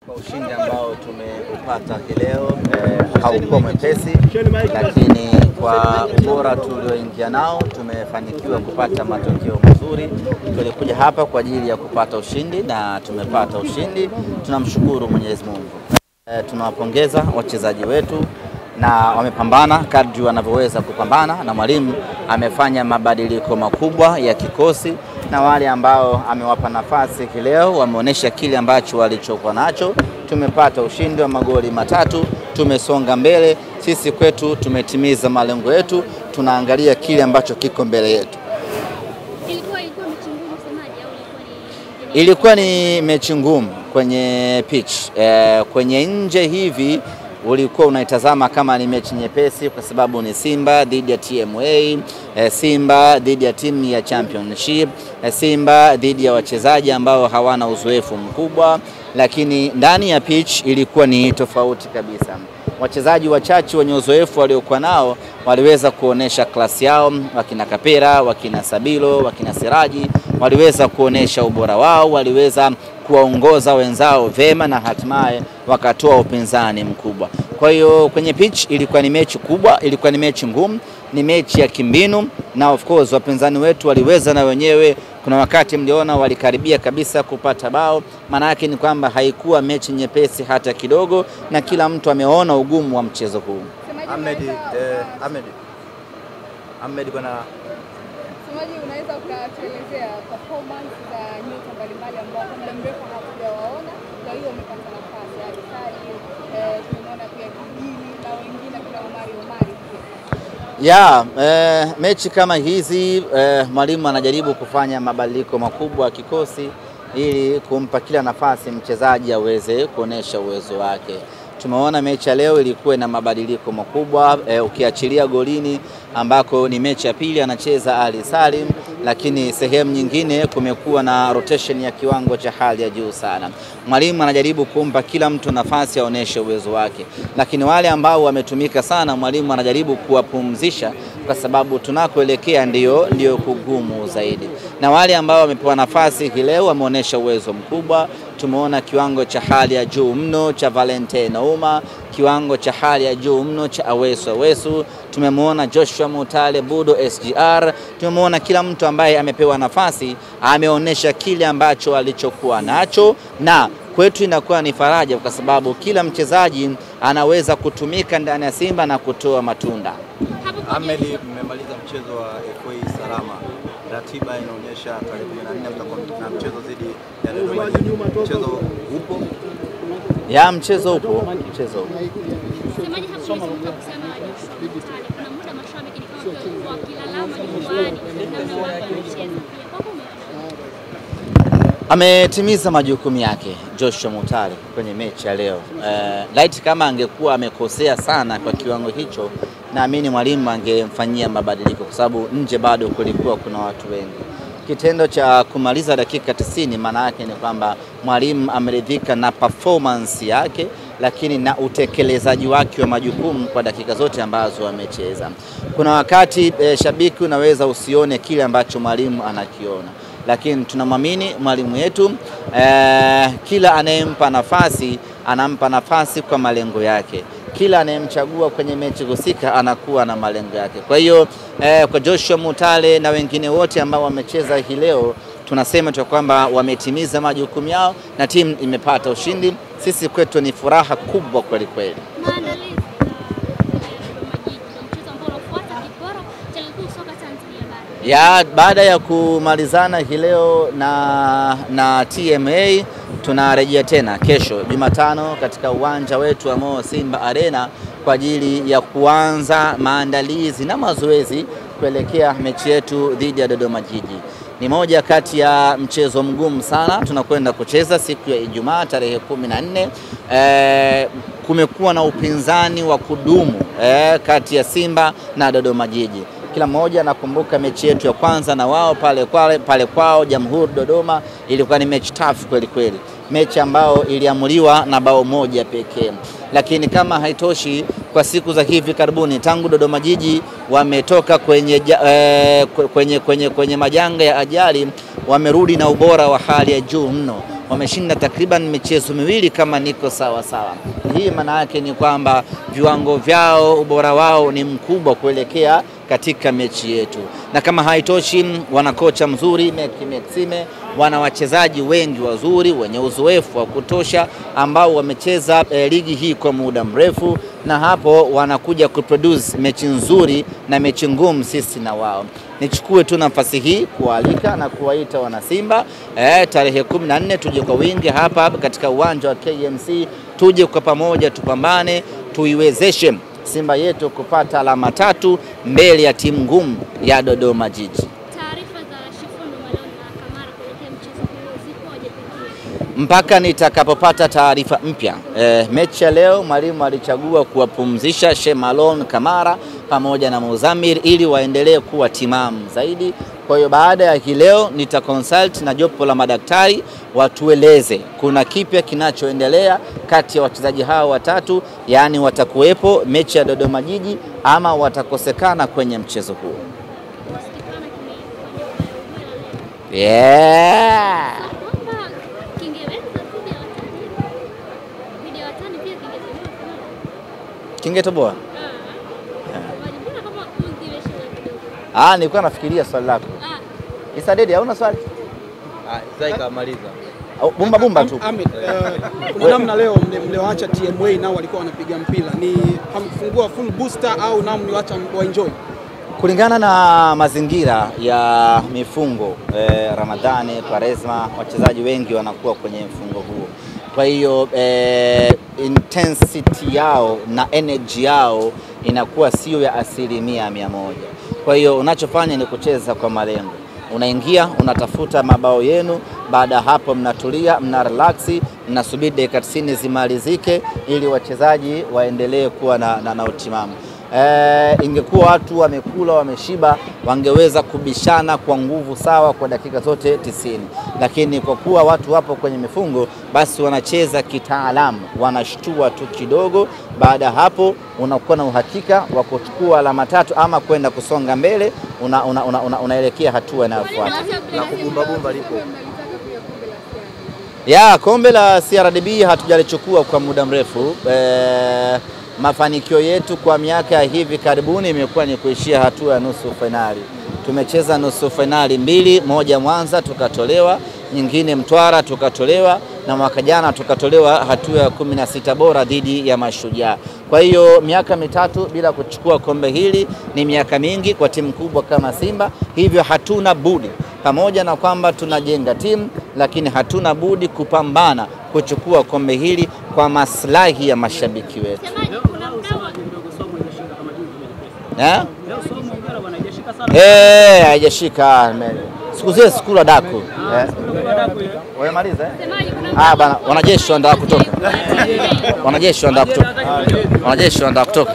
Kwa ushindi ambao tumepata leo haukuwa mwepesi, lakini kwa ubora tulioingia nao tumefanikiwa kupata matokeo mazuri. Tulikuja hapa kwa ajili ya kupata ushindi na tumepata ushindi. Tunamshukuru Mwenyezi Mungu. Tunawapongeza wachezaji wetu na wamepambana kadri wanavyoweza kupambana, na mwalimu amefanya mabadiliko makubwa ya kikosi, na wale ambao amewapa nafasi leo wameonyesha kile ambacho walichokuwa nacho. Tumepata ushindi wa magoli 3, tumesonga mbele. Sisi kwetu tumetimiza malengo yetu, tunaangalia kile ambacho kiko mbele yetu. Ilikuwa ni mechi ngumu kwenye pitch. Kwenye nje hivi ulikuwa unaitazama kama ni mechi nyepesi, kwa sababu ni Simba dhidi ya TMA, Simba dhidi ya timu ya Championship, Simba dhidi ya wachezaji ambao hawana uzoefu mkubwa, lakini ndani ya pitch ilikuwa ni tofauti kabisa. Wachezaji wachache wenye uzoefu waliokuwa nao waliweza kuonesha klasi yao, wakina Kapera, wakina Sabilo, wakina Siraji, waliweza kuonesha ubora wao, waliweza kuwaongoza wenzao vema na hatimaye wakatoa upinzani mkubwa. Kwa hiyo kwenye pitch ilikuwa ni mechi kubwa, ilikuwa ni mechi ngumu, ni mechi ya kimbinu, na of course wapinzani wetu waliweza na wenyewe. Kuna wakati mliona walikaribia kabisa kupata bao. Maana yake ni kwamba haikuwa mechi nyepesi hata kidogo, na kila mtu ameona ugumu wa mchezo huu. Ahmed bwana, Semaji, unaweza ukatuelezea performance za nyota mbalimbali ambao kwa muda mrefu hatujawaona, kwa hiyo umepata nafasi ya Sari, tumeona pia Kijini na wengine kuna Omari pia. Mechi kama hizi mwalimu anajaribu kufanya mabadiliko makubwa ya kikosi ili kumpa kila nafasi mchezaji aweze kuonesha uwezo wake. Tumeona mechi ya leo ilikuwa na mabadiliko makubwa, ukiachilia golini ambako ni mechi ya pili anacheza Ali Salim, lakini sehemu nyingine kumekuwa na rotation ya kiwango cha hali ya juu sana. Mwalimu anajaribu kumpa kila mtu nafasi aoneshe uwezo wake, lakini wale ambao wametumika sana mwalimu anajaribu kuwapumzisha, kwa sababu tunakoelekea ndio kugumu zaidi. Na wale ambao wamepewa nafasi leo wameonesha uwezo mkubwa. Tumeona kiwango cha hali ya juu mno cha Valentine Nauma, kiwango cha hali ya juu mno cha Awesu. Tumemwona Joshua Mutale, Budo SGR. Tumemwona kila mtu ambaye amepewa nafasi ameonesha kile ambacho alichokuwa nacho, na kwetu inakuwa ni faraja kwa sababu kila mchezaji anaweza kutumika ndani ya Simba na kutoa matunda. Ahmed, mmemaliza mchezo wa FA salama. Ratiba inaonyesha tarehe 14 mtakuwa na mchezo dhidi ya Dodoma. Mchezo upo? Mchezo upo. Semaji hapo kusema kuna muda mashabiki ni kama kwa kilalama nyumbani na wanacheza pia. Ametimiza majukumu yake Joshua Mutale kwenye mechi ya leo. Light kama angekuwa amekosea sana kwa kiwango hicho, naamini mwalimu angemfanyia mabadiliko, kwa sababu nje bado kulikuwa kuna watu wengi. Kitendo cha kumaliza dakika 90 maana yake ni kwamba mwalimu ameridhika na performance yake, lakini na utekelezaji wake wa majukumu kwa dakika zote ambazo amecheza. Kuna wakati shabiki unaweza usione kile ambacho mwalimu anakiona, lakini tunamwamini mwalimu wetu. Kila anayempa nafasi anampa nafasi kwa malengo yake. Kila anayemchagua kwenye mechi husika anakuwa na malengo yake. Kwa hiyo kwa Joshua Mutale na wengine wote ambao wamecheza hii leo, tunasema tu kwamba wametimiza majukumu yao na timu imepata ushindi. Sisi kwetu ni furaha kubwa kweli kweli. Baada ya kumalizana hii leo na TMA, tunarejea tena kesho Jumatano katika uwanja wetu wa Mo Simba Arena kwa ajili ya kuanza maandalizi na mazoezi kuelekea mechi yetu dhidi ya Dodoma Jiji. Ni moja kati ya mchezo mgumu sana tunakwenda kucheza siku ya Ijumaa tarehe 14. Kumekuwa na upinzani wa kudumu kati ya Simba na Dodoma Jiji. Kila mmoja anakumbuka mechi yetu ya kwanza na wao pale kwao Jamhuri Dodoma. Ilikuwa ni mechi tough kweli kweli, mechi ambao iliamuliwa na bao moja pekee. Lakini kama haitoshi, kwa siku za hivi karibuni tangu Dodoma Jiji wametoka kwenye majanga ya ajali, wamerudi na ubora wa hali ya juu mno. wameshinda takriban michezo miwili kama niko sawa sawa. Hii maana yake ni kwamba viwango vyao, ubora wao ni mkubwa kuelekea katika mechi yetu. Na kama haitoshi, wana kocha mzuri Maxime, wana wachezaji wengi wazuri wenye uzoefu wa kutosha ambao wamecheza ligi hii kwa muda mrefu, na hapo wanakuja kuproduce mechi nzuri na mechi ngumu sisi na wao. Nichukue tu nafasi hii kualika na kuwaita wana Simba tarehe 14 tuje kwa wingi hapa katika uwanja wa KMC, tuje kwa pamoja tupambane, tuiwezeshe Simba yetu kupata alama 3 mbele ya timu ngumu ya Dodoma Jiji. Taarifa za Shifondo Malone na Kamara kuelekea mchezo huo zipoje pekee? Mpaka nitakapopata taarifa mpya. Mechi ya leo mwalimu alichagua kuwapumzisha Shemalon Kamara pamoja na Muzamir ili waendelee kuwa timamu zaidi. Kwa hiyo baada ya hii leo nitaconsult na jopo la madaktari watueleze kuna kipya kinachoendelea kati ya wachezaji hao watatu, yani watakuwepo mechi ya Dodoma Jiji ama watakosekana kwenye mchezo huo. Yeah. Kingetoboa? Nilikuwa nafikiria swali lako. Isa Dedi, hauna swali? Zaika maliza. Bumba tu. Kuna namna leo mlioacha TMA nao walikuwa wanapiga mpira. Ni hamkufungua full booster au nao mliacha wa enjoy? Kulingana na mazingira ya mifungo Ramadhani, Kwaresma, wachezaji wengi wanakuwa kwenye mfungo huo. Kwa hiyo intensity yao na energy yao inakuwa sio ya 100%. Kwa hiyo unachofanya ni kucheza kwa malengo. Unaingia, unatafuta mabao yenu, baada hapo mnatulia, mna relax, mnasubiri dakika 90 zimalizike ili wachezaji waendelee kuwa na utimamu. Ingekuwa watu wamekula wameshiba, wangeweza kubishana kwa nguvu sawa kwa dakika zote 90, lakini kwa kuwa watu wapo kwenye mifungo, basi wanacheza kitaalamu, wanashtua tu kidogo. Baada hapo unakuwa na uhakika wa kuchukua alama 3 ama kwenda kusonga mbele, unaelekea hatua inayofuata. Na kubumba lipo. Kombe la CRDB hatujalichukua kwa muda mrefu. Mafanikio yetu kwa miaka ya hivi karibuni imekuwa ni kuishia hatua ya nusu finali. Tumecheza nusu finali 2, moja Mwanza tukatolewa, nyingine Mtwara tukatolewa, na mwaka jana tukatolewa hatua ya 16 bora dhidi ya Mashujaa. Kwa hiyo miaka 3 bila kuchukua kombe hili ni miaka mingi kwa timu kubwa kama Simba, hivyo hatuna budi, pamoja na kwamba tunajenga timu, lakini hatuna budi kupambana kuchukua kombe hili kwa maslahi ya mashabiki wetu. Haijashika. Siku zile sikula daku. Wamemaliza? Bana, wanajeshi wanataka kutoka. Wanajeshi wanataka kutoka.